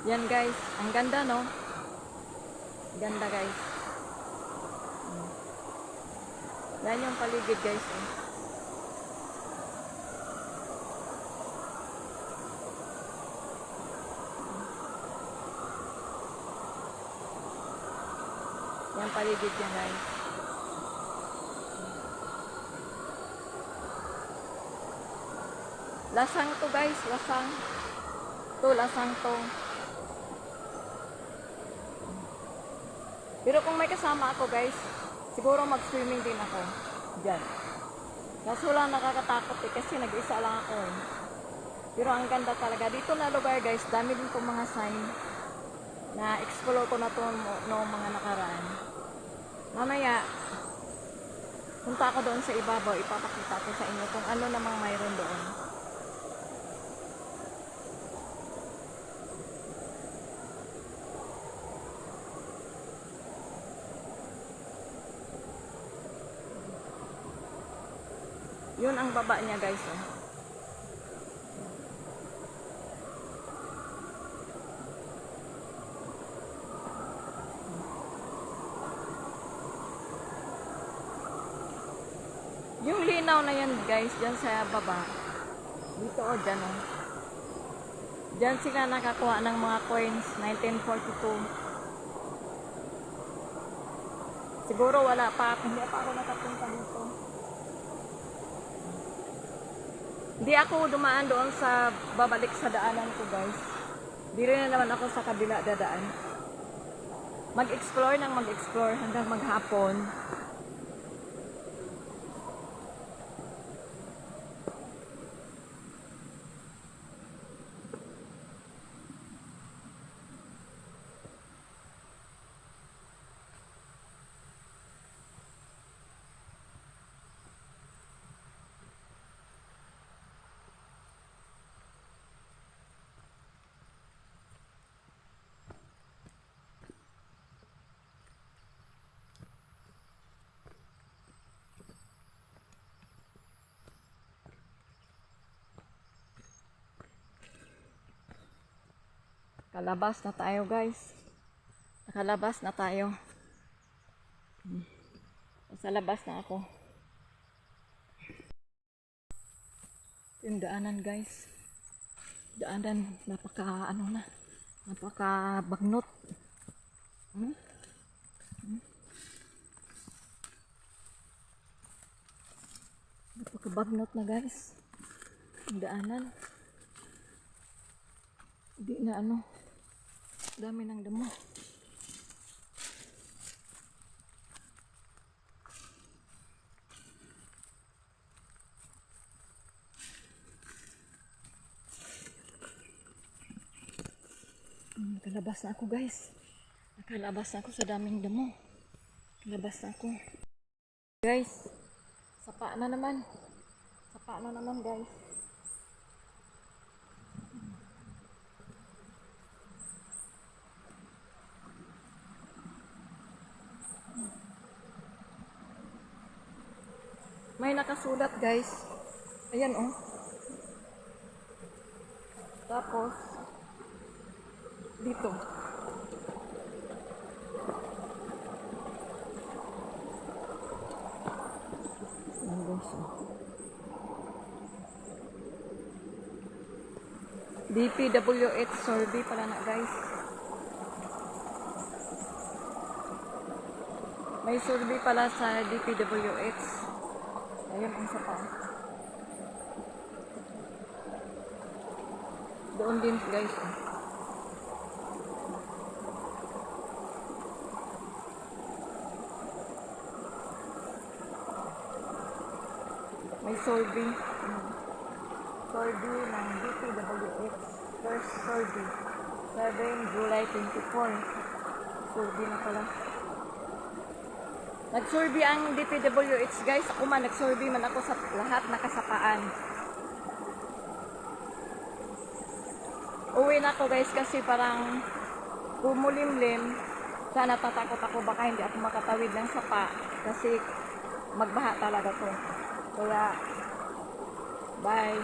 Yan guys, ang ganda no? Ganda guys. Yan yung paligid guys. Yan paligid yan guys. Lasang to guys, lasang. Lasang to. Pero kung may kasama ako guys, siguro mag-swimming din ako. Diyan. Kaso lang nakakatakot kasi nag-isa lang ako eh. Pero ang ganda talaga. Dito na lugar guys, dami din itong mga sign na explore ko na ito noong mga nakaraan. Mamaya, punta ako doon sa ibabaw, ipapakita ko sa inyo kung ano namang mayroon doon. Yun ang baba niya guys. Oh. Yung linaw na yan guys, dyan sa baba. Dito o dyan o. Dyan sila nakakuha ng mga coins, 1942. Siguro wala pa ako, hindi pa ako nakapunta dito. Hindi ako dumaan doon sa babalik sa daanan ko guys. Di rin naman ako sa kabila dadaan. Mag-explore ng mag-explore hanggang maghapon. Kalabas na tayo guys. Nakalabas na tayo. Sa labas na ako. Yung daanan guys. Daanan napaka napaka bagnot. Napaka bagnot na guys. Yung daanan. Hindi na dami ng damo. Nakalabas na ako guys. Nakalabas na ako sa daming damo. Nakalabas na ako. Guys, sapa na naman. Sapa na naman guys. May nakasulat guys. Ayan oh. Tapos dito. Ayan guys. DPWH survey pala na guys. May survey pala sa DPWH. Ayan ang sapa. Doon din guys. May survey. Survey ng DPWH. First survey. 7 July 24. Survey na pala. Nag-survey ang DPWH guys. Ako man, nag-survey man ako sa lahat nakasapaan. Uwi na ako guys kasi parang kumulimlim. Sana tatakot ako baka hindi ako makatawid ng sapa. Kasi magbaha talaga to. Kaya, bye.